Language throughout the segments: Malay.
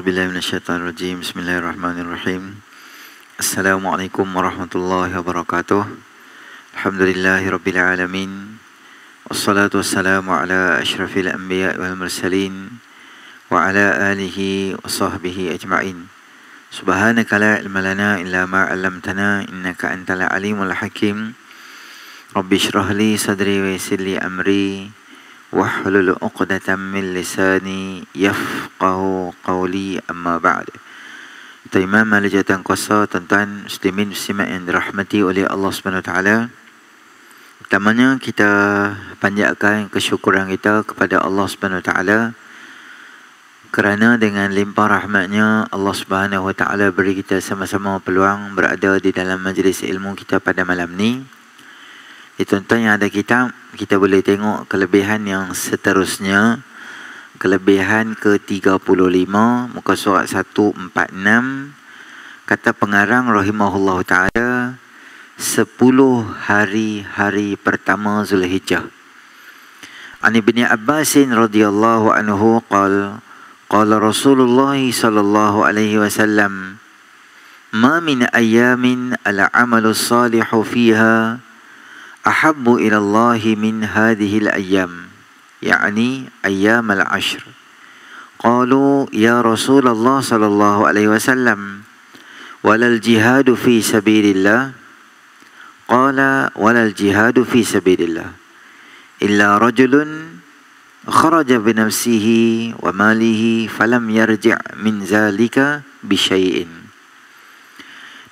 A'udzubillahi minasyaitonirrajim. Bismillahirrahmanirrahim. Assalamualaikum warahmatullahi wabarakatuh. Alhamdulillahirabbil alamin. Wassalatu wassalamu ala asyrafil anbiya wal mursalin wa ala alihi wa sahbihi ajma'in. Subhanaka la ilma lana illa ma 'allamtana innaka antal alimul hakim. Rabbi shrah li sadri wa yassir li amri wahlul 'uqdatam min lisani yafqahu qawli, amma ba'd. Tuan Imam Al-Jatan Kuasa, tuan-tuan muslimin muslimat yang dirahmati oleh Allah Subhanahu Wa Taala. Pertamanya kita panjatkan kesyukuran kita kepada Allah Subhanahu Wa Taala kerana dengan limpah rahmatnya Allah Subhanahu Wa Taala beri kita sama-sama peluang berada di dalam majlis ilmu kita pada malam ni. Tuan-tuan yang ada kitab, kita boleh tengok kelebihan yang seterusnya. Kelebihan ke-35, muka surat 146. Kata pengarang rahimahullah ta'ala, 10 hari-hari pertama Zulhijjah. An Ibni Abbasin radhiyallahu anhu qala Rasulullah sallallahu alaihi wasallam, ma min ayamin al-amalu salihu fiha ahabbu ila Allah min hadhihi al-ayyam, yani ayyam al-ashr. Qalu ya Rasulullah sallallahu alaihi wasallam, walal jihadu fi sabilillah? Qala walal jihadu fi sabilillah illa rajulun kharaja bi nafsihi wa malihi falam yarji' min zalika bi syai'in.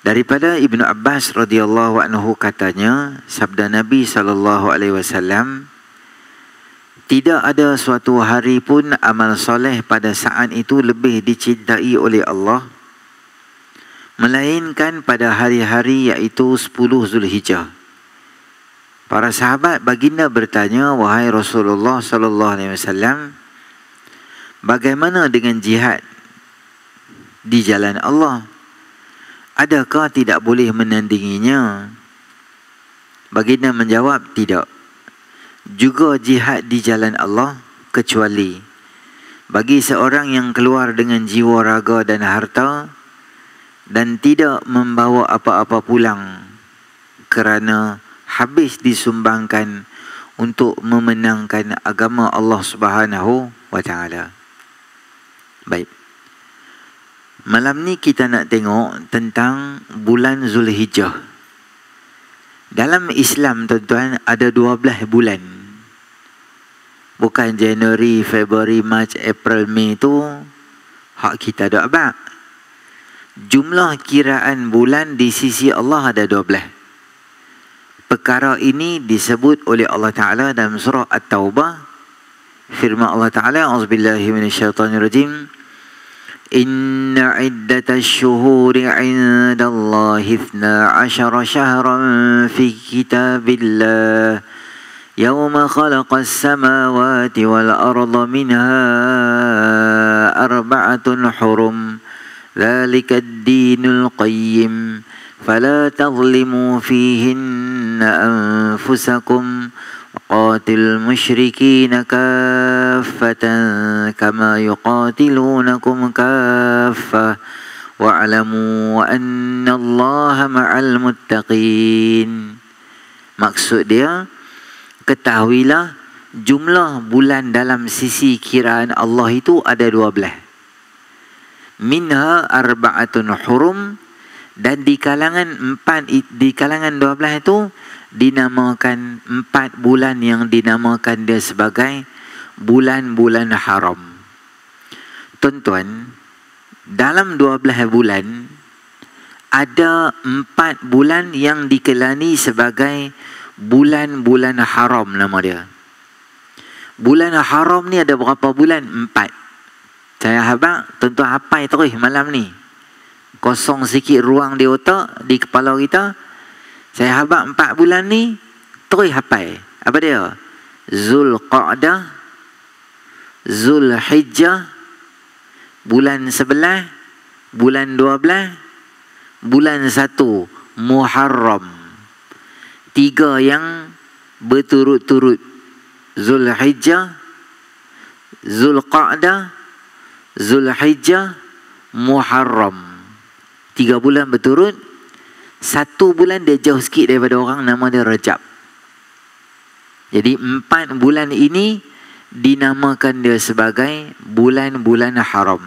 Daripada Ibnu Abbas radhiyallahu anhu katanya, sabda Nabi sallallahu alaihi wasallam, tidak ada suatu hari pun amal soleh pada saat itu lebih dicintai oleh Allah melainkan pada hari-hari iaitu 10 Zulhijjah. Para sahabat baginda bertanya, wahai Rasulullah sallallahu alaihi wasallam, bagaimana dengan jihad di jalan Allah? Adakah tidak boleh menandinginya? Baginda menjawab, tidak. Juga jihad di jalan Allah, kecuali bagi seorang yang keluar dengan jiwa raga dan harta dan tidak membawa apa-apa pulang kerana habis disumbangkan untuk memenangkan agama Allah Subhanahu wa Ta'ala. Baik. Malam ni kita nak tengok tentang bulan Zulhijjah. Dalam Islam, tuan-tuan, ada 12 bulan. Bukan Januari, Februari, Mac, April, Mei tu hak kita dak abak. Jumlah kiraan bulan di sisi Allah ada 12. Perkara ini disebut oleh Allah Ta'ala dalam surah At-Taubah. Firman Allah Ta'ala, auzubillahi minasyaitonirrajim, inna iddatash syuhuri 'indallahi 12 syahran fi kitabillah yawma khalaqas samawati wal arda minha arba'atun hurum dhalika ad-dinul qayyim fala tadhlimu fihinna anfusakum qatil musyrikin kaffatan kama yuqatilunakum kaffah wa'lamu anna Allaha ma'al muttaqin. Maksud dia, ketahuilah jumlah bulan dalam sisi kiraan Allah itu ada 12. Minha arba'atun hurum, dan di kalangan 12 itu dinamakan 4 bulan yang dinamakan dia sebagai bulan-bulan haram. Tuan-tuan, dalam 12 bulan ada 4 bulan yang dikelani sebagai bulan-bulan haram nama dia. Bulan haram ni ada berapa bulan? 4. Saya harap tuan-tuan hafal terus malam ni. Kosong sikit ruang di otak, di kepala kita. Saya harap 4 bulan ni terus hafal. Apa dia? Zulqa'dah, Zulhijjah, bulan 11, bulan 12, bulan 1 Muharram. 3 yang berturut-turut. Zulhijjah, Zulqa'dah, Zulhijjah, Muharram. 3 bulan berturut. 1 bulan dia jauh sikit daripada orang, nama dia Rajab. Jadi 4 bulan ini dinamakan dia sebagai bulan-bulan haram.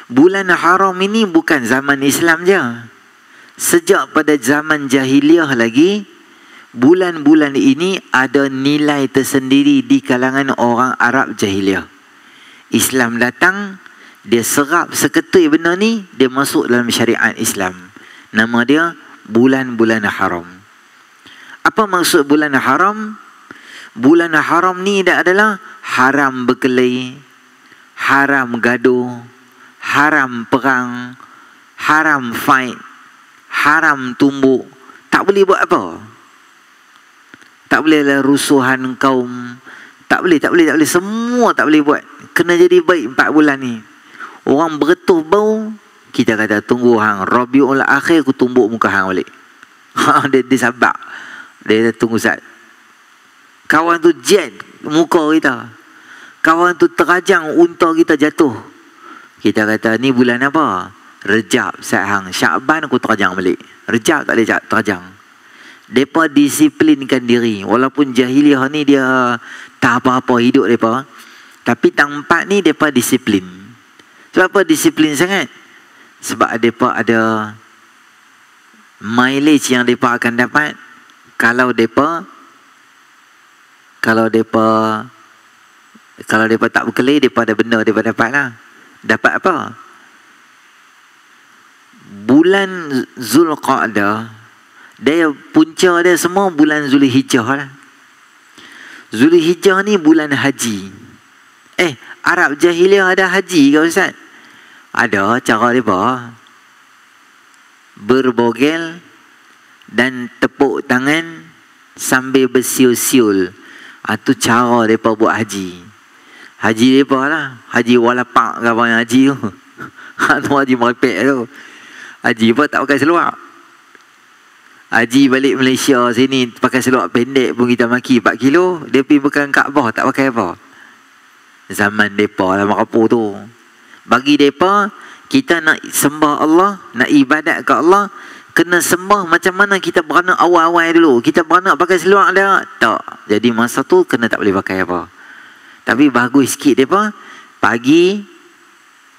Bulan haram ini bukan zaman Islam je. Sejak pada zaman jahiliah lagi, bulan-bulan ini ada nilai tersendiri di kalangan orang Arab jahiliah. Islam datang, dia serap seketui benda ni, dia masuk dalam syariat Islam. Nama dia bulan-bulan haram. Apa maksud bulan haram? Bulan haram ni adalah haram berkelahi, haram gaduh, haram perang, haram fight, haram tumbuk. Tak boleh buat apa. Tak boleh lah rusuhan kaum. Tak boleh. Semua tak boleh buat. Kena jadi baik 4 bulan ni. Orang beretuh bau, kita kata tunggu hang Rabiul Akhir aku tumbuk muka hang balik. Dia sabar. Dia tunggu saat. Kawan tu jet muka kita. Kawan tu terajang unta kita jatuh. Kita kata ni bulan apa? Rejab saat hang. Syakban aku terajang balik. Rejab tak boleh terajang. Mereka disiplinkan diri. Walaupun jahiliah ni dia tak apa-apa hidup mereka, tapi tempat ni mereka disiplin. Sebab apa disiplin sangat? Sebab mereka ada mileage yang mereka akan dapat. Kalau mereka tak berkelahi, mereka ada benda mereka dapat lah. Dapat apa? Bulan Zulqa'dah, dia punca dia semua bulan Zulhijjah lah. Zulhijjah ni bulan haji. Arab jahiliah ada haji ke Ustaz? Ada cara mereka. Berbogel dan tepuk tangan sambil bersiul-siul. Itu cara mereka buat haji. Haji mereka lah. Haji walapak ke apa yang haji tu. Itu haji merepek tu. Haji pun tak pakai seluar. Haji balik Malaysia sini pakai seluar pendek pun kita maki 4 kilo. Dia pergi bukan Kaabah tak pakai apa. Zaman mereka lah merapu tu. Bagi mereka, kita nak sembah Allah, nak ibadat ke Allah, kena sembah macam mana kita beranak awal-awal dulu. Kita beranak pakai seluar dah? Tak. Jadi masa tu kena tak boleh pakai apa. Tapi bagus sikit mereka. Pagi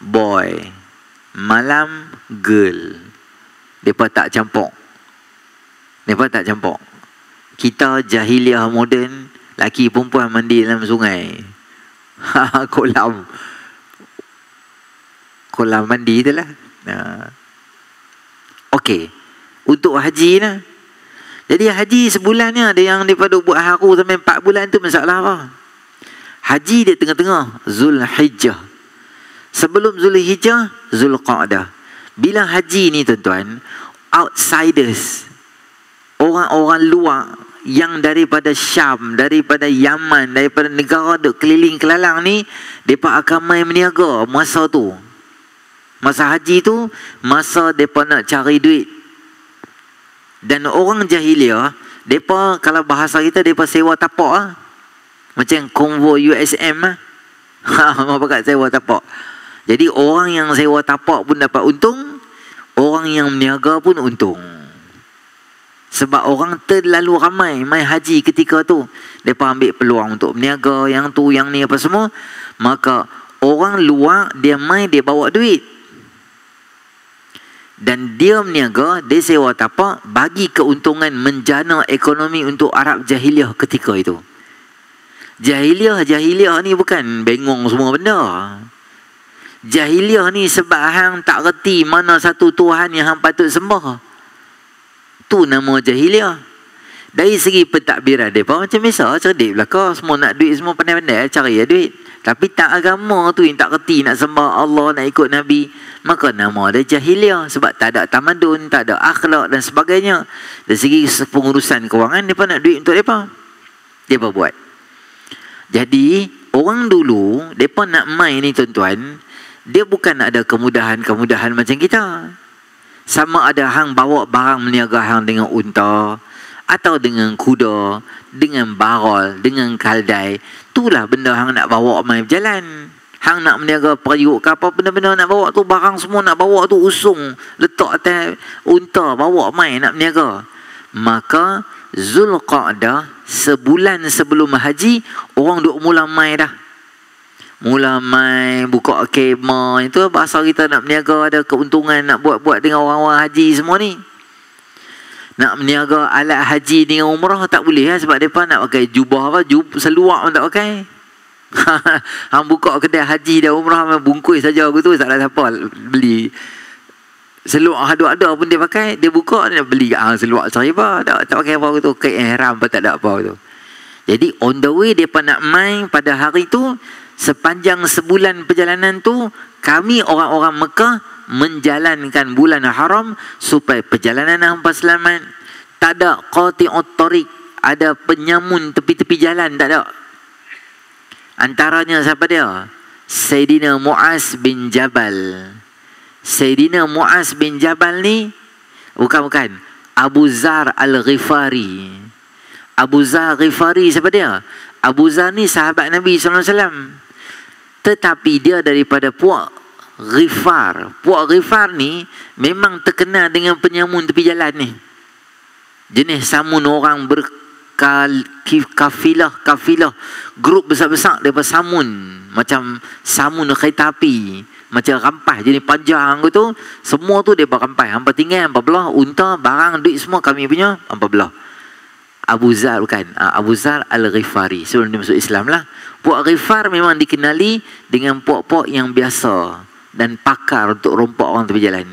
boy, malam girl. Mereka tak campur. Kita jahiliah moden, laki perempuan mandi dalam sungai. Kolam mandi tu lah. Okey. Untuk haji lah. Jadi haji sebulan ni ada yang daripada buat haru sampai 4 bulan tu masalah apa? Haji dia tengah-tengah Zulhijjah. Sebelum Zulhijjah, Zulqa'dah. Bila haji ni tuan-tuan, outsiders, orang-orang luar yang daripada Syam, daripada Yaman, daripada negara duk keliling kelalang ni, mereka akan main meniaga masa tu. Masa haji tu, masa mereka nak cari duit. Dan orang jahiliah, mereka kalau bahasa kita, mereka sewa tapak lah. Macam konvoi USM lah. Mereka pakai sewa tapak. Jadi orang yang sewa tapak pun dapat untung, orang yang meniaga pun untung. Sebab orang terlalu ramai main haji ketika tu. Mereka ambil peluang untuk meniaga, yang tu, yang ni apa semua. Maka orang luar, dia main, dia bawa duit. Dan dia meniaga, dia sewa tapak, bagi keuntungan menjana ekonomi untuk Arab jahiliah ketika itu. Jahiliah ni bukan bengong semua benda. Jahiliah ni sebab hang tak reti mana satu Tuhan yang hang patut sembah. Tu nama jahiliah. Dari segi pentadbiran mereka macam biasa, cerdik belaka, semua nak duit, semua pandai-pandai cari duit. Tapi tak agama tu yang tak reti nak sembah Allah, nak ikut Nabi, maka nama dia jahiliah. Sebab tak ada tamadun, tak ada akhlak dan sebagainya. Dari segi pengurusan kewangan, mereka nak duit untuk mereka, mereka buat. Jadi orang dulu, mereka nak main ni tuan-tuan, dia bukan ada kemudahan-kemudahan macam kita. Sama ada hang bawa barang meniaga hang dengan unta, atau dengan kuda, dengan barol, dengan kaldai. Itulah benda hang nak bawa main berjalan. Hang nak meniaga periuk ke apa benda-benda nak bawa tu, barang semua nak bawa tu, usung letak atas unta bawa mai nak meniaga. Maka Zulqa'dah sebulan sebelum haji orang duk mula mai dah. Mula mai buka kemah. Itu bahasa kita nak meniaga, ada keuntungan nak buat-buat dengan orang-orang haji semua ni. Nak meniaga alat haji dengan umrah tak boleh lah, sebab mereka nak pakai jubah apa, seluar pun tak pakai. Hang buka kedai haji dan umrah bungkus saja aku tu, tak ada siapa beli. Seluar ada pun dia pakai, dia buka dia beli seluar seriba, tak pakai apa tu, kain ihram pun tak ada apa tu. Jadi on the way depa nak main pada hari tu, sepanjang sebulan perjalanan tu kami orang-orang Mekah menjalankan bulan haram supaya perjalanan hampa selamat. Tak ada qati'ut tariq, ada penyamun tepi-tepi jalan, tak ada. Antaranya siapa dia? Sayyidina Mu'az bin Jabal. Sayyidina Mu'az bin Jabal ni bukan Abu Zar Al-Ghifari. Abu Zar Ghifari siapa dia? Abu Zar ni sahabat Nabi SAW, tetapi dia daripada puak Ghifar. Puak Ghifar ni memang terkenal dengan penyamun tepi jalan ni. Jenis samun orang kafilah grup besar-besar daripada samun, macam samun kereta api, macam rampai jenis panjang tu, semua tu dia rampai. Hampa tinggal hampa belah unta, barang duit semua kami punya, hampa belah. Abu Zar bukan, Abu Zar Al-Ghifari sebelum dia masuk Islam lah. Puak Ghifar memang dikenali dengan puak-puak yang biasa dan pakar untuk rompak orang tepi jalan.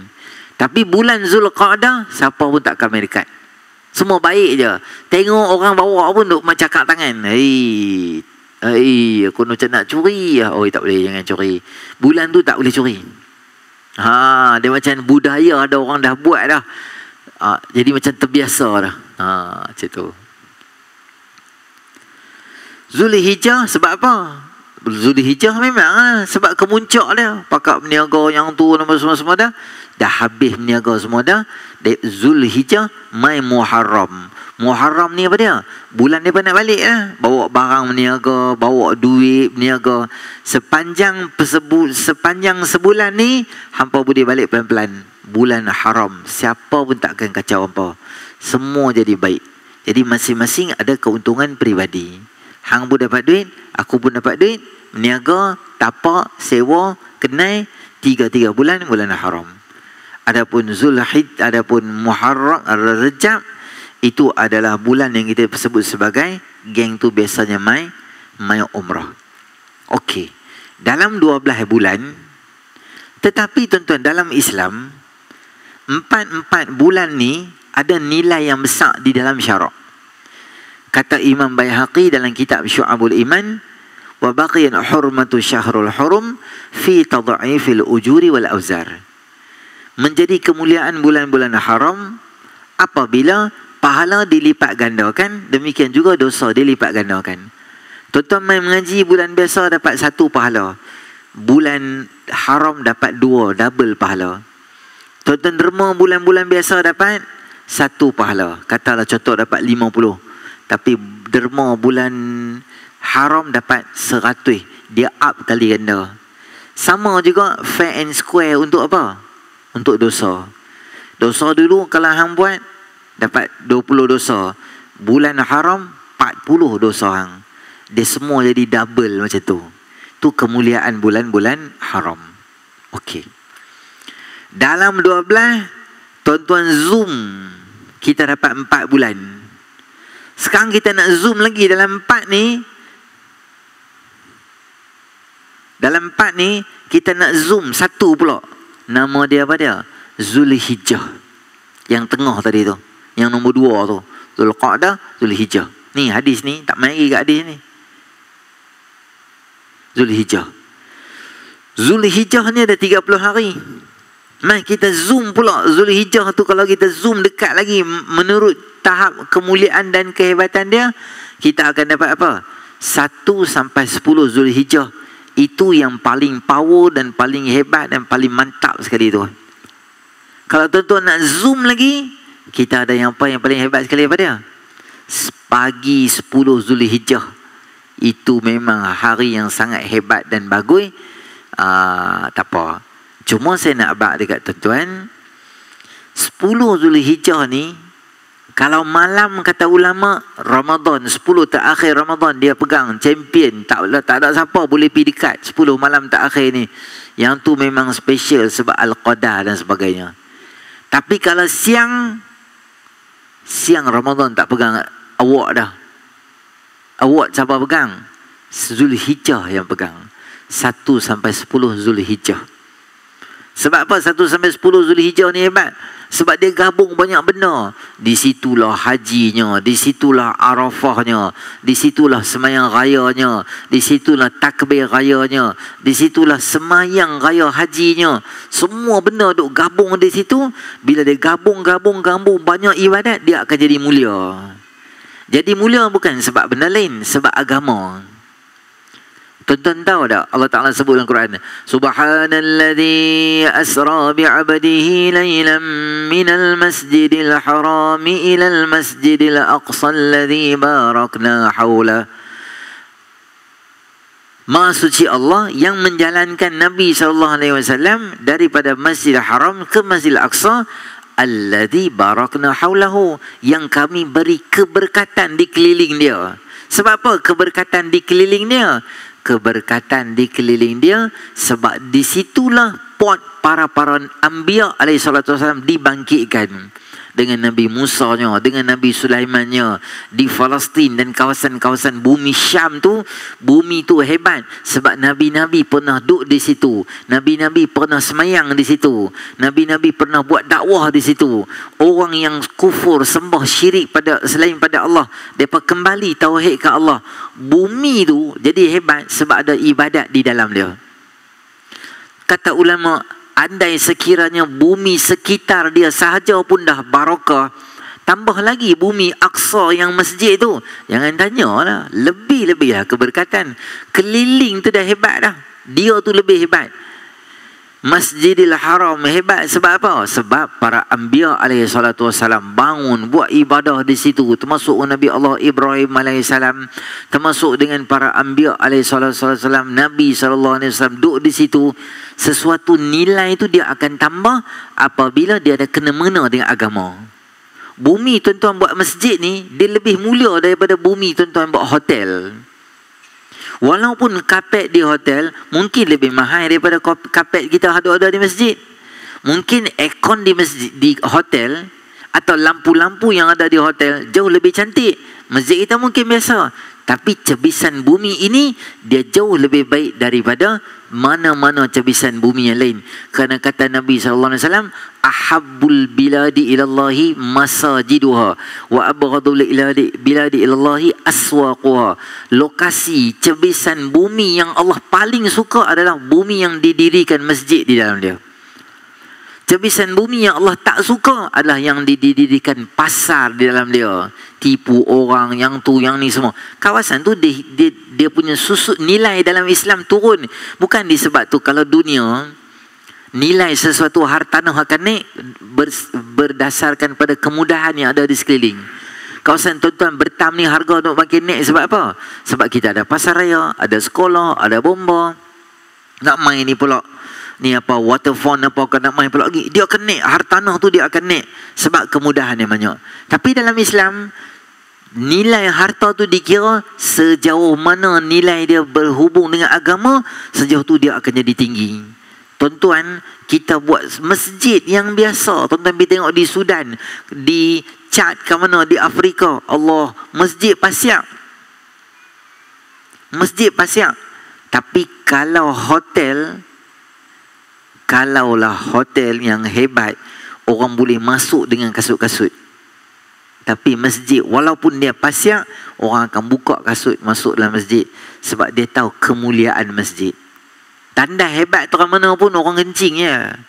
Tapi bulan Zulqa'dah siapa pun tak akan dekat. Semua baik je. Tengok orang bawa pun duk macam cakap tangan. Hei, aku macam nak curi. Oh, tak boleh, jangan curi. Bulan tu tak boleh curi. Dia macam budaya ada orang dah buat dah. Jadi macam terbiasa dah. Macam tu. Zulhijjah sebab apa? Zulhijjah memang sebab kemuncak dia. Pakak meniaga yang tu semua dah. Dah habis meniaga semua dah. Zulhijjah mai Muharram. Muharram ni apa dia? Bulan dia nak balik lah. Bawa barang meniaga, bawa duit meniaga. Sepanjang sebulan ni hampa boleh balik pelan-pelan. Bulan haram, siapa pun tak akan kacau hampa. Semua jadi baik. Jadi masing-masing ada keuntungan peribadi. Hang pun dapat duit, aku pun dapat duit. Meniaga, tapak, sewa, kenai, 3 bulan haram. Adapun Zulhijjah, adapun Muharram, Rajab, itu adalah bulan yang kita sebut sebagai geng tu biasanya mai umrah. Okey. Dalam 12 bulan, tetapi tuan-tuan dalam Islam, 4 bulan ni ada nilai yang besar di dalam syarak. Kata Imam Baihaqi dalam kitab Syu'abul Iman, wa baqiyan hurmatu syahrul hurum fi tad'ifil ujuri wal auzar. Menjadi kemuliaan bulan-bulan haram apabila pahala dilipat gandakan, demikian juga dosa dilipat gandakan. Tuan-tuan main mengaji bulan biasa dapat 1 pahala. Bulan haram dapat 2, double pahala. Tuan-tuan derma bulan-bulan biasa dapat 1 pahala. Katalah contoh dapat 50. Tapi derma bulan haram dapat 100. Dia up kali ganda. Sama juga fair and square untuk apa? Untuk dosa. Dosa dulu kalau hang buat dapat 20 dosa. Bulan haram 40 dosa hang. Dia semua jadi double macam tu. Tu kemuliaan bulan-bulan haram. Okey. Dalam 12 tuan-tuan zoom kita dapat 4 bulan. Sekarang kita nak zoom lagi dalam 4 ni. Dalam 4 ni kita nak zoom 1 pula. Nama dia apa dia? Zulhijjah. Yang tengah tadi tu. Yang nombor 2 tu. Zulqa'dah, Zulhijjah. Ni hadis ni, tak main lagi kat hadis ni. Zulhijjah. Zulhijjah ni ada 30 hari. Mari kita zoom pula Zulhijjah tu, kalau kita zoom dekat lagi menurut tahap kemuliaan dan kehebatan dia, kita akan dapat apa? 1 sampai 10 Zulhijjah. Itu yang paling power dan paling hebat dan paling mantap sekali tu. Kalau tuan-tuan nak zoom lagi, kita ada yang apa yang paling hebat sekali apa dia? Pagi 10 Zulhijjah. Itu memang hari yang sangat hebat dan bagus. Tak apa. Cuma saya nak abang dekat tuan-tuan, 10 Zulhijjah ni, kalau malam kata ulama Ramadan, 10 terakhir Ramadan dia pegang champion, tak ada siapa boleh pergi dekat 10 malam terakhir ni. Yang tu memang special sebab Al-Qadar dan sebagainya. Tapi kalau siang Ramadan tak pegang awak dah. Awak siapa pegang? Zulhijjah yang pegang. 1 sampai 10 Zulhijjah. Sebab apa 1 sampai 10 Zulhijjah ni hebat? Sebab dia gabung banyak benda. Di situlah hajinya, di situlah Arafahnya, di situlah semayang rayanya, di situlah takbir rayanya, di situlah semayang raya hajinya. Semua benda duk gabung di situ. Bila dia gabung banyak ibadat, dia akan jadi mulia. Jadi mulia bukan sebab benda lain, sebab agama. Tuan-tuan tahu tak Allah Ta'ala sebut dalam Quran, Subhanalladzi asra bi'abdihi laylan minal masjidil harami ilal masjidil aqsa alladzi barakna hawla. Maha suci Allah yang menjalankan Nabi SAW daripada Masjidil Haram ke Masjidil Aqsa alladzi barakna hawlahu, yang kami beri keberkatan di keliling dia. Sebab apa keberkatan di keliling dia? Keberkatan di keliling dia sebab di situlah pot para anbiya alaihi salatu wasallam dibangkitkan. Dengan Nabi Musa-nya, dengan Nabi Sulaiman-nya di Palestin dan kawasan-kawasan bumi Syam tu. Bumi tu hebat sebab Nabi-Nabi pernah duduk di situ. Nabi-Nabi pernah semayang di situ. Nabi-Nabi pernah buat dakwah di situ. Orang yang kufur, sembah syirik pada selain pada Allah, mereka kembali tauhid ke Allah. Bumi tu jadi hebat sebab ada ibadat di dalam dia. Kata ulama, andai sekiranya bumi sekitar dia sahaja pun dah barakah, tambah lagi bumi Aqsa yang masjid tu, jangan tanyalah, lebih-lebih lah keberkatan. Keliling tu dah hebat dah, dia tu lebih hebat. Masjidil Haram hebat sebab apa? Sebab para anbiya alaihi salatu wasalam bangun buat ibadah di situ, termasuk Nabi Allah Ibrahim alaihi salam, termasuk dengan para anbiya alaihi salatu wasalam, Nabi sallallahu alaihi wasallam duduk di situ. Sesuatu nilai itu dia akan tambah apabila dia ada kena-mena dengan agama. Bumi tuan-tuan buat masjid ni, dia lebih mulia daripada bumi tuan-tuan buat hotel. Walaupun kapet di hotel mungkin lebih mahal daripada kapet kita ada di masjid. Mungkin aircon di masjid, di hotel, atau lampu-lampu yang ada di hotel jauh lebih cantik. Masjid kita mungkin biasa, tapi cebisan bumi ini dia jauh lebih baik daripada mana-mana cebisan bumi yang lain. Kerana kata Nabi SAW, ahabbul biladi ilallahi masajiduha wa abghadul biladi ilallahi aswaquha. Lokasi cebisan bumi yang Allah paling suka adalah bumi yang didirikan masjid di dalam dia. Cebisan bumi yang Allah tak suka adalah yang didirikan pasar di dalam dia. Tipu orang, yang tu, yang ni semua. Kawasan tu dia punya susut nilai dalam Islam turun. Bukan disebab tu kalau dunia, nilai sesuatu hartanah akan naik berdasarkan pada kemudahan yang ada di sekeliling. Kawasan tuan-tuan Bertam ni harga untuk makin naik sebab apa? Sebab kita ada pasar raya, ada sekolah, ada bomba. Nak main ni pula, ni apa, waterfront apa, kau nak main pula lagi, dia akan naik, hartanah tu dia akan naik sebab kemudahan yang banyak. Tapi dalam Islam, nilai harta tu dikira sejauh mana nilai dia berhubung dengan agama, sejauh tu dia akan jadi tinggi. Tuan-tuan, kita buat masjid yang biasa, tuan-tuan pergi tengok di Sudan, di Chad ke mana, di Afrika, Allah, masjid pasiak. Masjid pasiak. Tapi kalaulah hotel yang hebat, orang boleh masuk dengan kasut-kasut. Tapi masjid, walaupun dia pasiak, orang akan buka kasut masuk dalam masjid. Sebab dia tahu kemuliaan masjid. Tanda hebat terang mana pun orang kencing ya.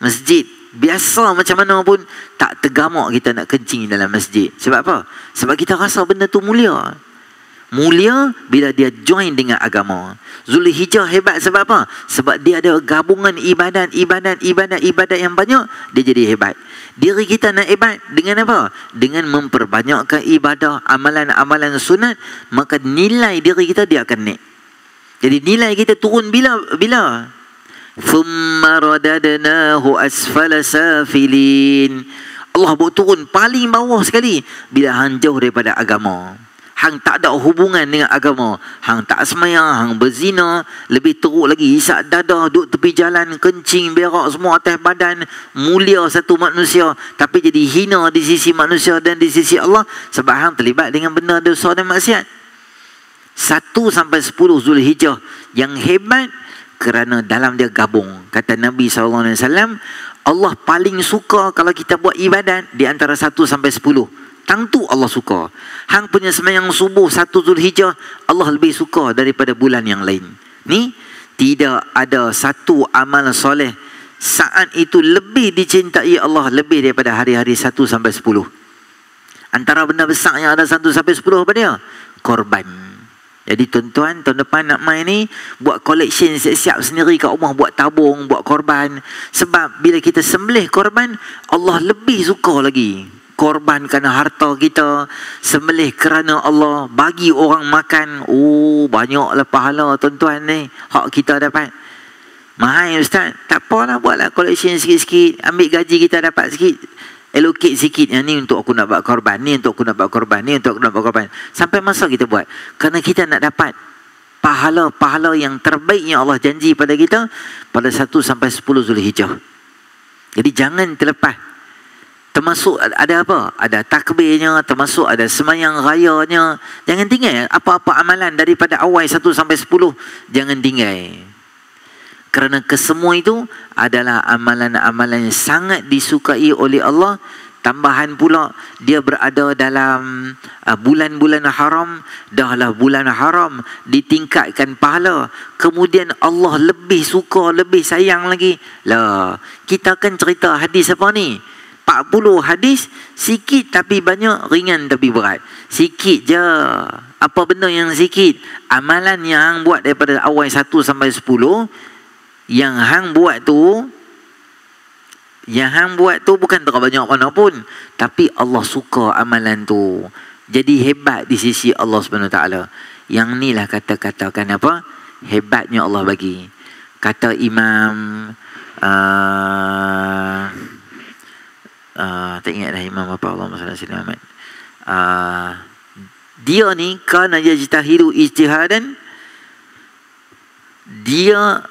Masjid biasa macam mana pun tak tergamak kita nak kencing dalam masjid. Sebab apa? Sebab kita rasa benda tu mulia. Mulia bila dia join dengan agama. Zulhijjah hebat sebab apa? Sebab dia ada gabungan ibadat yang banyak, dia jadi hebat. Diri kita nak hebat dengan apa? Dengan memperbanyakkan ibadah, amalan-amalan sunat, maka nilai diri kita dia akan naik. Jadi nilai kita turun bila thumma radadnahu asfala safilin. Allah bawa turun paling bawah sekali bila hang jauh daripada agama. Hang tak ada hubungan dengan agama. Hang tak semayang, hang berzina, lebih teruk lagi hisap dadah, duduk tepi jalan, kencing, berak semua atas badan. Mulia satu manusia tapi jadi hina di sisi manusia dan di sisi Allah sebab hang terlibat dengan benda dosa dan maksiat. 1 sampai 10 Zulhijjah yang hebat kerana dalam dia gabung. Kata Nabi SAW, Allah paling suka kalau kita buat ibadat di antara 1 sampai 10. Tentu Allah suka. Hang punya sembahyang subuh 1 Zulhijjah, Allah lebih suka daripada bulan yang lain. Ni tidak ada satu amal soleh saat itu lebih dicintai Allah lebih daripada hari-hari 1 sampai 10. Antara benda besar yang ada 1 sampai 10 apa dia? Korban. Jadi tuan-tuan, tahun depan nak main ni, buat collection siap-siap sendiri kat rumah, buat tabung, buat korban. Sebab bila kita sembelih korban, Allah lebih suka lagi. Korban kerana harta kita, sembelih kerana Allah, bagi orang makan. Oh, banyaklah pahala tuan-tuan ni hak kita dapat. Mahal ustaz, tak apalah, buatlah collection sikit-sikit, ambil gaji kita dapat sikit, allocate sikit, yang ni untuk aku nak buat korban, ni untuk aku nak buat korban, ni untuk aku nak buat korban. Sampai masa kita buat, kerana kita nak dapat pahala-pahala yang terbaik yang Allah janji pada kita pada 1 sampai 10 Zulhijjah. Jadi jangan terlepas. Termasuk ada apa? Ada takbirnya, termasuk ada semayang rayanya. Jangan tinggal apa-apa amalan daripada awal 1 sampai 10. Jangan tinggal. Kerana kesemua itu adalah amalan-amalan yang sangat disukai oleh Allah. Tambahan pula, dia berada dalam bulan-bulan haram. Dahlah bulan haram, ditingkatkan pahala. Kemudian Allah lebih suka, lebih sayang lagi. Lah, kita akan cerita hadis apa ni? 40 hadis, sikit tapi banyak, ringan tapi berat. Sikit je. Apa benda yang sikit? Amalan yang hang buat daripada awal 1 sampai 10, yang hang buat tu bukan terlalu banyak mana pun, tapi Allah suka amalan tu. Jadi hebat di sisi Allah SWT. Yang ni lah kata-katakan apa? Hebatnya Allah bagi. Kata Imam tak ingat dah Imam apa, Allahumma salli ala sayyidina Muhammad. Dia ni kana yajtahidu ijtihadan, dia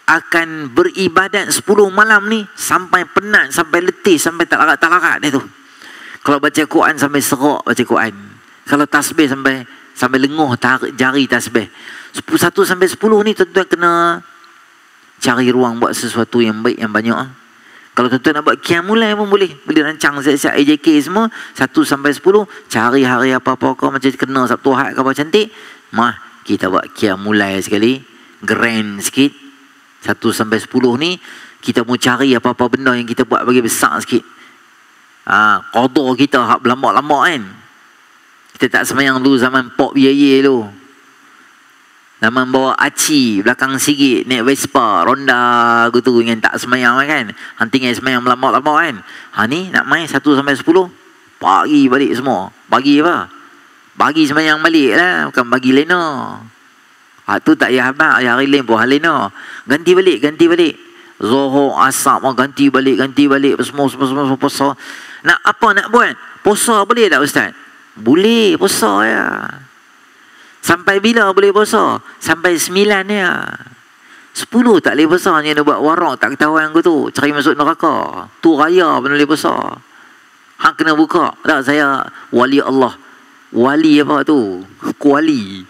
akan beribadat 10 malam ni sampai penat, sampai letih, sampai tak larat dia tu. Kalau baca Quran sampai serak baca Quran. Kalau tasbih sampai lenguh tarik jari tasbih. 1 sampai 10 ni tuan-tuan kena cari ruang buat sesuatu yang baik, yang banyak. Kalau tuan-tuan nak buat qiyamul pun boleh. Boleh rancang siap-siap AJK semua 1 sampai 10. Cari hari apa-apa kau macam kena Sabtu Ahad kau cantik. Kita buat qiyamul sekali. Grand sikit. 1 sampai 10 ni kita mau cari apa-apa benda yang kita buat bagi besar sikit. Qadar kita hak berlambak-lambak kan. Kita tak semayang dulu zaman pop ye tu. Zaman bawa aci belakang sikit, naik Vespa, ronda gitu dengan tak semayang kan. Hanting semayang melambak-lambak kan. Ni nak main 1 sampai 10, pagi balik semua. Bagi apa? Bagi semayang balik lah, bukan bagi lena. Tu tak payah habaq, hari lain pun lena. Ganti balik. Zuhur, asar ganti balik semua puasa. Nak apa nak buat? Puasa boleh tak ustaz? Boleh, puasa ya. Sampai bila boleh puasa? Sampai 9 ya. 10 tak boleh puasa. Hanya nak buat warak tak ketahuan aku tu. Cari masuk neraka. Tu raya pun boleh puasa. Hang kena buka. Tak, saya wali Allah. Wali apa tu? Kuali.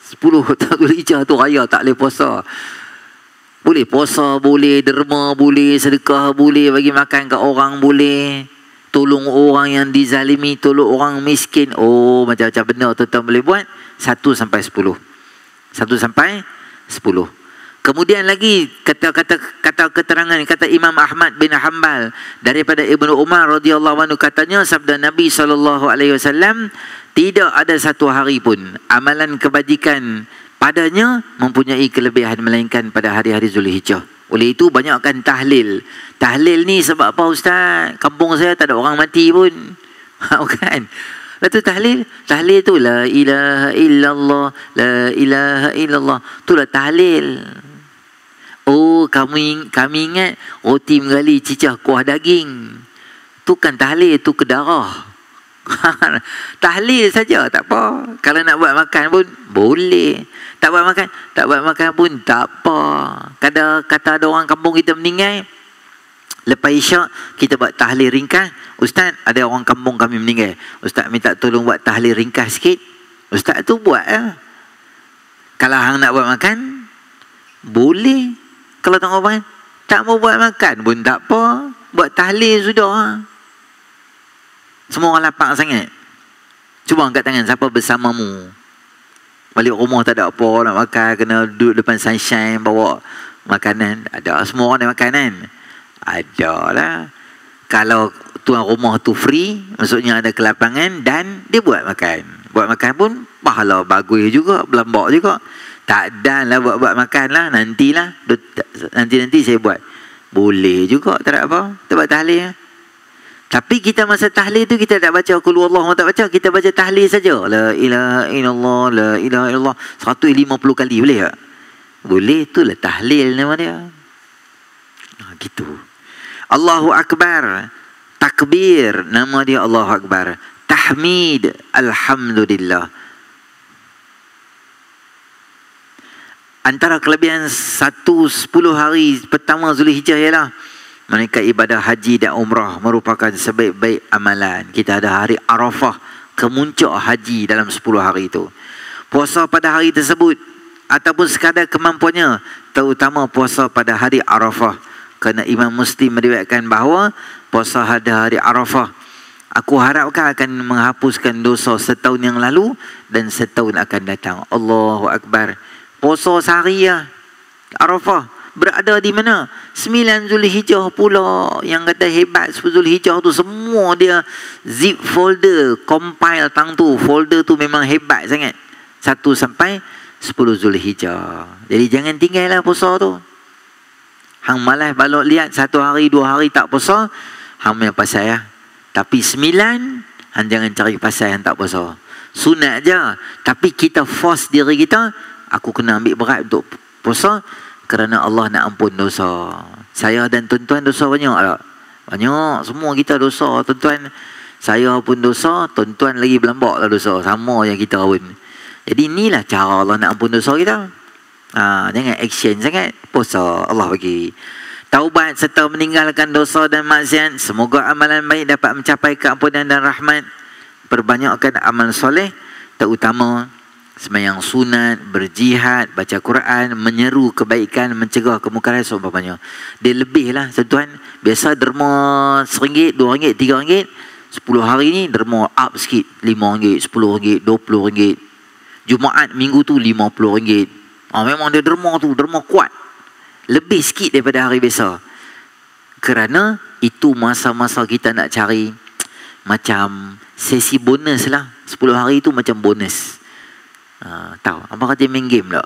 10 tak boleh ijah tu raya tak boleh puasa. Boleh puasa, boleh derma, boleh sedekah, boleh bagi makan kat orang, boleh tolong orang yang dizalimi, tolong orang miskin. Oh, macam-macam benda tuan-tuan boleh buat. 1 sampai 10. 1 sampai 10. Kemudian lagi kata keterangan kata Imam Ahmad bin Hanbal daripada Ibnu Umar radhiyallahu anhu, katanya sabda Nabi SAW, tidak ada satu hari pun amalan kebajikan padanya mempunyai kelebihan melainkan pada hari-hari Zulhijjah. Oleh itu banyakkan tahlil. Tahlil ni sebab apa ustaz? Kampung saya tak ada orang mati pun. Bukan. Lepas tu tahlil tu la ilaha illallah, la ilaha illallah. Itulah tahlil. Oh, kami ingat roti menggali cicah kuah daging. Tu kan tahlil, tu ke darah. Tahlil saja tak apa. Kalau nak buat makan pun boleh. Tak buat makan pun tak apa. Kata ada orang kampung kita meninggal, lepas isyak kita buat tahlil ringkas. Ustaz, ada orang kampung kami meninggal, ustaz minta tolong buat tahlil ringkas sikit. Ustaz tu buat lah. Kalau hang nak buat makan boleh. Kalau tak mau makan, tak mau buat makan pun tak apa. Buat tahlil sudah. Semua orang lapar sangat. Cuba angkat tangan siapa bersamamu. Balik rumah tak ada apa nak makan, kena duduk depan sunshine bawa makanan. Ada semua orang nak makan kan? Ada lah. Kalau tuan rumah tu free, maksudnya ada kelapangan dan dia buat makan. Buat makan pun pahala bagus juga, berlambak juga. Tak dan lah buat makan lah, nantilah. Nanti saya buat. Boleh juga, tak ada apa. Kita buat tahlil lah. Tapi kita masa tahlil tu kita tak baca qul huwallahu, tak baca, kita baca tahlil saja. La ilaha illallah, la ilaha illallah 150 kali boleh tak? Boleh, itulah tahlil nama dia. Gitu. Allahu akbar, takbir nama dia Allahu akbar. Tahmid, alhamdulillah. Antara kelebihan 10 hari pertama Zulhijjah ialah mereka ibadah haji dan umrah merupakan sebaik-baik amalan. Kita ada hari Arafah, kemuncak haji dalam 10 hari itu. Puasa pada hari tersebut ataupun sekadar kemampuannya, terutama puasa pada hari Arafah. Kerana Imam Muslim meriwayatkan bahawa puasa pada hari Arafah, aku harapkan akan menghapuskan dosa setahun yang lalu dan setahun akan datang. Allahu Akbar. Puasa sehari ya, Arafah. Berada di mana? 9 Zulhijjah pula. Yang kata hebat 10 Zulhijjah tu semua dia zip folder, compile tang tu. Folder tu memang hebat sangat. 1 sampai 10 Zulhijjah. Jadi jangan tinggallah puasa tu. Hang malas balok lihat 1 hari 2 hari tak puasa, hang punya pasal ya. Tapi 9, hang jangan cari pasal yang tak puasa. Sunat je. Tapi kita force diri kita, aku kena ambil berat untuk puasa. Kerana Allah nak ampun dosa. Saya dan tuan-tuan dosa banyak tak? Banyak. Semua kita dosa. Tuan-tuan, saya pun dosa. Tuan-tuan lagi berlambak lah dosa. Sama yang kita pun. Jadi inilah cara Allah nak ampun dosa kita. Jangan action sangat. Puasa Allah bagi. Taubat serta meninggalkan dosa dan maksiat. Semoga amalan baik dapat mencapai keampunan dan rahmat. Perbanyakkan amal soleh. Terutama sembahyang sunat, berjihad, baca Quran, menyeru kebaikan, mencegah kemungkaran seumpamanya. Dia lebih lah tuan. Biasa derma RM1, RM2, RM3. 10 hari ni derma up sikit. RM5, RM10, RM20. Jumaat minggu tu RM50. Memang dia derma tu, derma kuat. Lebih sikit daripada hari biasa. Kerana itu masa-masa kita nak cari macam sesi bonus lah. 10 hari tu macam bonus. Tahu apa kata main game tak?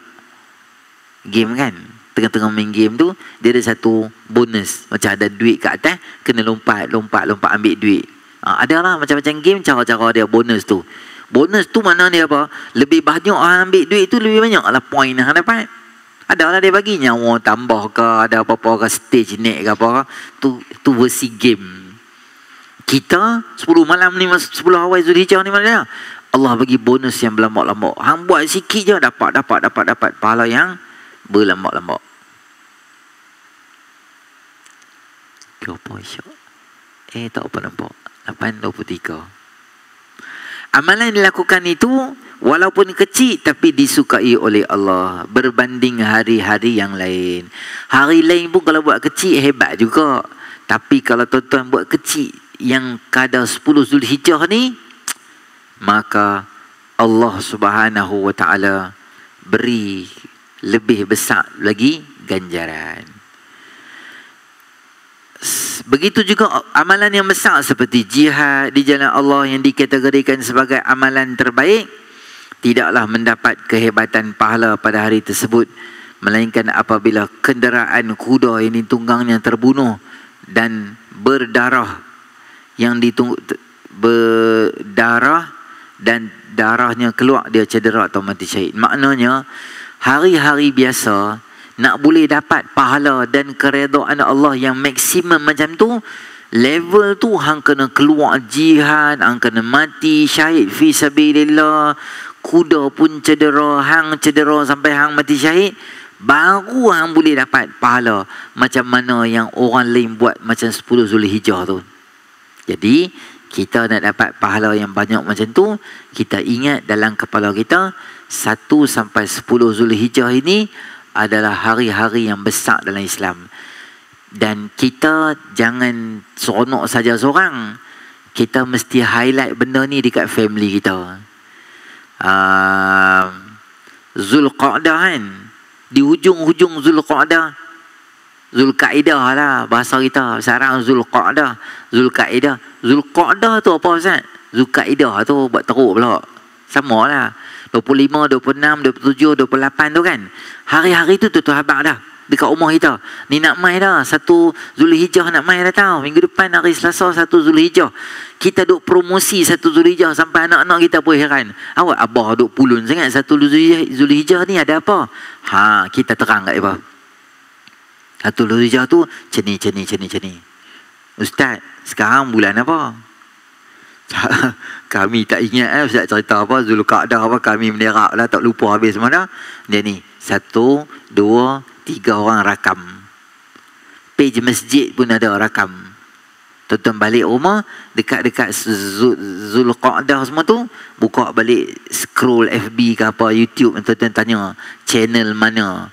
Game kan, tengah-tengah main game tu dia ada satu bonus, macam ada duit kat atas, kena lompat ambil duit. Adalah macam-macam game, cara-cara dia bonus tu. Bonus tu mana dia apa? Lebih banyak ambil duit tu, lebih banyak lah point yang dapat. Adalah dia bagi nyawa tambah ke, ada apa-apa ke, stage naik ke apa ke. Tu versi game. Kita 10 malam ni, 10 awal Zulhijjah ni mana dia? Allah bagi bonus yang berlambak-lambak. Hang buat sikit je dapat pahala yang berlambak-lambak. Apa isyak? Tak apa nampak. 8:23. Amalan yang dilakukan itu walaupun kecil tapi disukai oleh Allah berbanding hari-hari yang lain. Hari lain pun kalau buat kecil hebat juga. Tapi kalau tuan-tuan buat kecil yang kadar 10 Zulhijjah ni, maka Allah Subhanahu wa ta'ala beri lebih besar lagi ganjaran. Begitu juga amalan yang besar seperti jihad di jalan Allah yang dikategorikan sebagai amalan terbaik tidaklah mendapat kehebatan pahala pada hari tersebut, melainkan apabila kenderaan kuda yang ditunggangnya terbunuh dan berdarah dan darahnya keluar, dia cedera atau mati syahid. Maknanya hari-hari biasa nak boleh dapat pahala dan keredaan Allah yang maksimum macam tu, level tu hang kena keluar jihad, hang kena mati syahid fi sabilillah, kuda pun cedera, hang cedera sampai hang mati syahid, baru hang boleh dapat pahala macam mana yang orang lain buat macam 10 Zulhijjah tu. Jadi kita nak dapat pahala yang banyak macam tu, kita ingat dalam kepala kita 1 sampai 10 Zulhijjah ini adalah hari-hari yang besar dalam Islam. Dan kita jangan seronok saja seorang, kita mesti highlight benda ni dekat family kita. Zulqa'dah kan, di hujung-hujung Zulqa'dah, Zulkaidah lah bahasa kita sekarang, Zulqa'dah, Zulkaidah. Zulqa'dah tu apa Ustaz? Zulkaidah tu buat teruk pula. Sama lah, 25, 26, 27, 28 tu kan, hari-hari tu tuan habaq dah dekat rumah kita. Ni nak mai dah 1 Zulhijjah, nak mai dah tau. Minggu depan hari Selasa 1 Zulhijjah. Kita duk promosi 1 Zulhijjah sampai anak-anak kita pun heran. Awak abah duk pulun sangat 1 Zulhijjah ni ada apa? Kita terang kat dia. 1 Zulhijjah tu ceni. Ustaz, sekarang bulan apa? Kami tak ingat Ustaz cerita apa, Zulqa'dah apa, kami menerak lah, tak lupa habis mana. Dia ni 1, 2, 3 orang rakam. Page masjid pun ada rakam. Tuan-tuan balik rumah, dekat-dekat Zulqa'dah semua tu, buka balik, scroll FB ke apa, YouTube, tuan-tuan tanya channel mana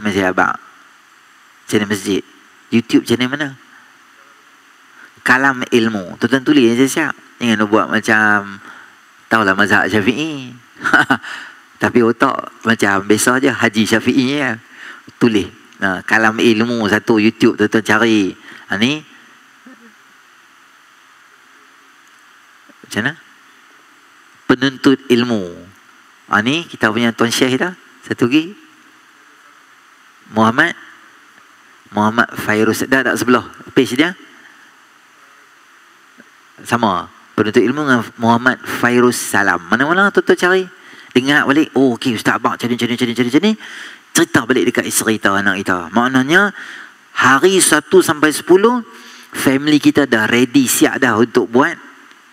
masih abang, channel masjid, YouTube channel mana, Kalam Ilmu. Tuan-tuan tulis je siap. Jangan buat macam tahulah mazhab Syafi'i. Tapi otak macam biasa je Haji Syafi'i ya. Tulis. Kalam Ilmu 1 YouTube, tuan-tuan cari. Ni macam mana? Penuntut ilmu. Ni kita punya Tuan Syekh dah. Satu lagi Muhammad Fairuz. Dah sebelah page dia sama, penuntut ilmu dengan Muhammad Fairuz Salam. Mana-mana tuan-tuan cari, dengar balik. Oh okey, Ustaz abang cari, cerita balik dekat isteri kita, anak kita. Maknanya hari 1 sampai 10 family kita dah ready, siap dah untuk buat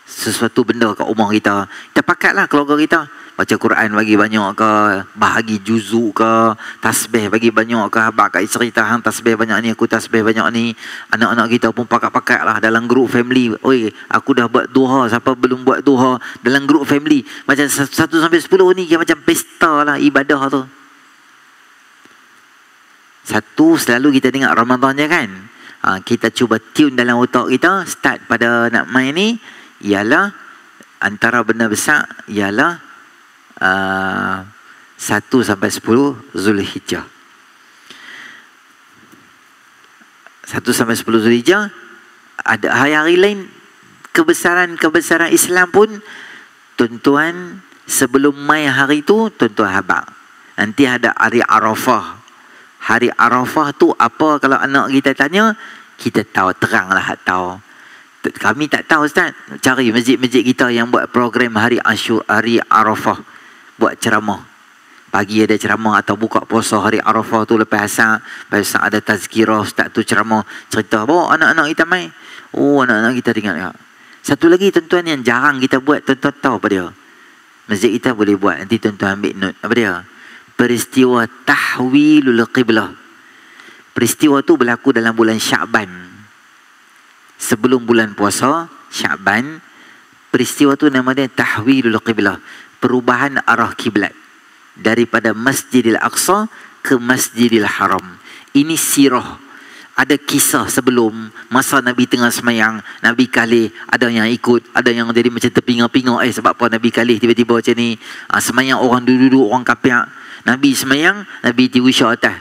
sesuatu benda kat rumah kita. Kita pakatlah keluarga kita baca Quran bagi banyak ke, bahagi juzuk ke, tasbih bagi banyak ke, habaq kat isteri tahan tasbih banyak ni, aku tasbih banyak ni. Anak-anak kita pun pakat-pakat lah dalam grup family. Oi, aku dah buat duha, siapa belum buat duha dalam grup family. Macam 1 sampai 10 ni macam pesta lah ibadah tu. Satu, selalu kita dengar Ramadan je kan. Kita cuba tune dalam otak kita, start pada nak main ni, ialah antara benda besar ialah 1 sampai 10 Zulhijjah. 1 sampai 10 Zulhijjah. Ada hari-hari lain kebesaran Islam pun tuan-tuan sebelum mai hari tu tuan-tuan habaq. Nanti ada hari Arafah. Hari Arafah tu apa kalau anak kita tanya, kita tahu, teranglah tahu. Kami tak tahu Ustaz. Cari masjid-masjid kita yang buat program hari Arafah, buat ceramah. Pagi ada ceramah atau buka puasa hari Arafah tu lepas asar ada tazkirah, Ustaz tu ceramah, cerita bawa anak-anak kita mai. Oh, anak-anak kita dengar ya. Satu lagi tuan-tuan yang jarang kita buat, tuan-tuan tahu apa dia? Masjid kita boleh buat, nanti tuan-tuan ambil note. Apa dia? Peristiwa tahwilul qiblah. Peristiwa tu berlaku dalam bulan Sya'ban. Sebelum bulan puasa Sya'ban, peristiwa tu nama dia tahwilul qiblah, perubahan arah kiblat daripada Masjidil Aqsa ke Masjidil Haram. Ini sirah. Ada kisah sebelum masa Nabi tengah semayang, Nabi kalih, ada yang ikut, ada yang jadi macam terpinga-pinga, sebab apa Nabi kalih tiba-tiba macam ni. Semayang orang duduk-duduk, orang kapiak. Nabi semayang, Nabi tiwisya atas.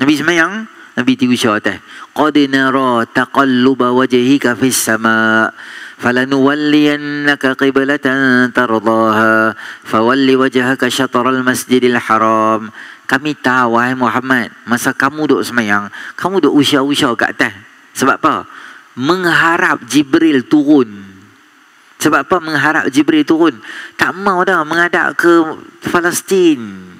Nabi semayang, Nabi tiwisya atas. Qad nara taqalluba wajhika fis sama' falanuwalliyannaka qiblatan tardaha fawalli wajhaka syatral masjidil haram. Kami tahu wahai Muhammad, masa kamu duduk semayang, kamu duduk usah-usah kat atas. Sebab apa? Mengharap Jibril turun. Sebab apa mengharap Jibril turun? Tak mau dah menghadap ke Palestin.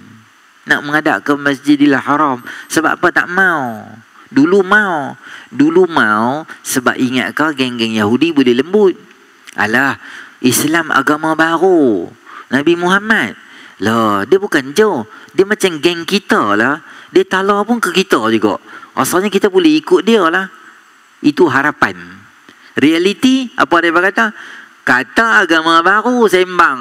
nak menghadap ke Masjidil Haram. Sebab apa tak mau? Dulu mau sebab ingat kau geng-geng Yahudi boleh lembut. Alah, Islam agama baru. Nabi Muhammad lah, dia bukan jauh. Dia macam geng kita lah. Dia talar pun ke kita juga. Asalnya kita boleh ikut dia lah. Itu harapan. Realiti, apa dia berkata? Kata agama baru sembang.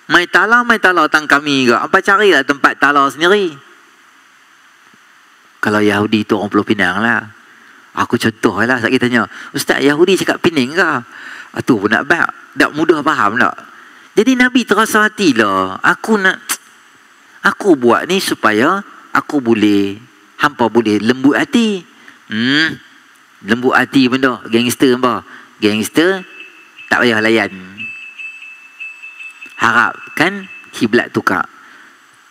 Mai talar tang kami ke. Apa carilah tempat talar sendiri. Kalau Yahudi tu orang Pulau Pinang lah. Aku contoh lah, saat kita tanya, Ustaz, Yahudi cakap Pening ke? Tu pun nak bak. Tak mudah faham tak? Jadi Nabi terasa hati lah. Aku buat ni supaya hampa boleh lembut hati. Lembut hati benda. Gangster apa? Gangster tak payah layan. Harapkan kiblat tukar.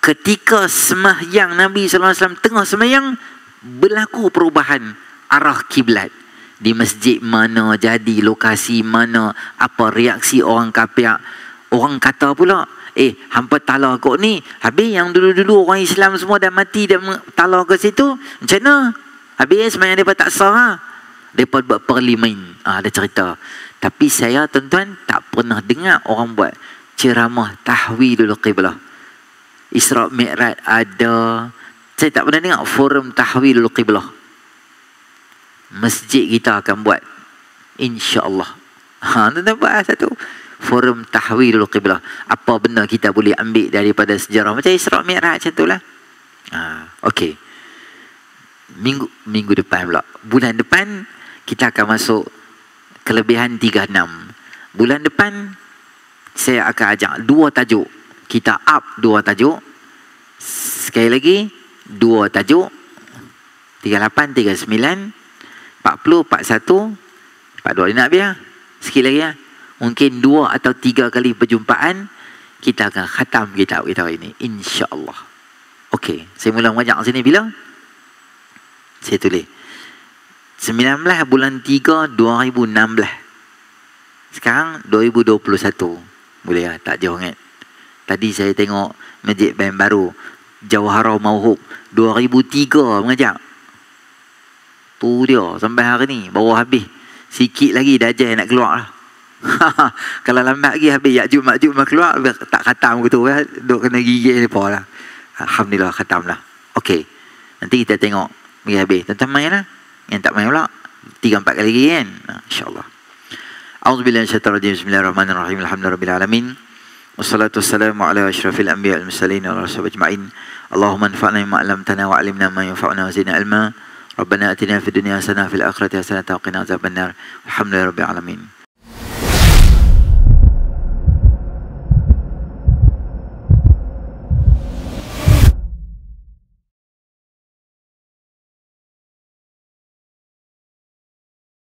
Ketika sembahyang Nabi SAW tengah sembahyang, berlaku perubahan arah kiblat. Di masjid mana jadi, lokasi mana, apa reaksi orang kafir. Orang kata pula, hampa talar kok ni. Habis yang dulu-dulu orang Islam semua dah mati, dah talar ke situ. Macam mana? Habis sembahyang mereka tak sah lah. Mereka buat parlimen. Ada cerita. Tapi saya, tuan-tuan, tak pernah dengar orang buat ceramah tahwilul qiblah. Isra' Mi'raj ada. Saya tak pernah dengar forum tahwilul qiblah. Masjid kita akan buat, insya-Allah. Tuan-tuan buat satu forum tahwilul qiblah. Apa benda kita boleh ambil daripada sejarah macam Isra' Mi'raj macam itulah. Okey. Minggu depan pula. Bulan depan kita akan masuk kelebihan 36. Bulan depan saya akan ajak 2 tajuk. Kita up 2 tajuk. Sekali lagi 2 tajuk. 38, 39, 40, 41, 42. Dia nak biar sikit lagi lah. Mungkin 2 atau 3 kali perjumpaan kita akan khatam kitab kita ini, insya-Allah. Okey, saya mula mengajak sini bila? Saya tulis 19 bulan 3 2016. Sekarang 2021. Boleh lah, tak jauh sangat. Tadi saya tengok Masjid Band Baru Jawharah Mauhub 2003 mengajak. Tu dia sampai hari ni baru habis. Sikit lagi Dajjal nak keluar lah. Kalau lambat lagi habis Ya'juj Ma'juj keluar, tak khatam gitu lah. Duk kena gigit ni apa lah. Alhamdulillah khatam lah. Okey, nanti kita tengok pergi habis. Tuan-tuan main lah. Yang tak main pula 3-4 kali lagi kan, insya-Allah. A'udzubillahi minasyaitonir rajim. Bismillahirrahmanirrahim. Alhamdulillahirabbil alamin. Wassalatu wassalamu ala asyrafil anbiya wal mursalin wa ala alihi ajma'in. Allahumma anfa'na bima 'allamtana wa 'allimna ma yanfa'una wa zidna ilma. Rabbana atina fid dunya hasanah fil akhirati hasanah wa qina adzabannar. Alhamdulillahirabbil alamin.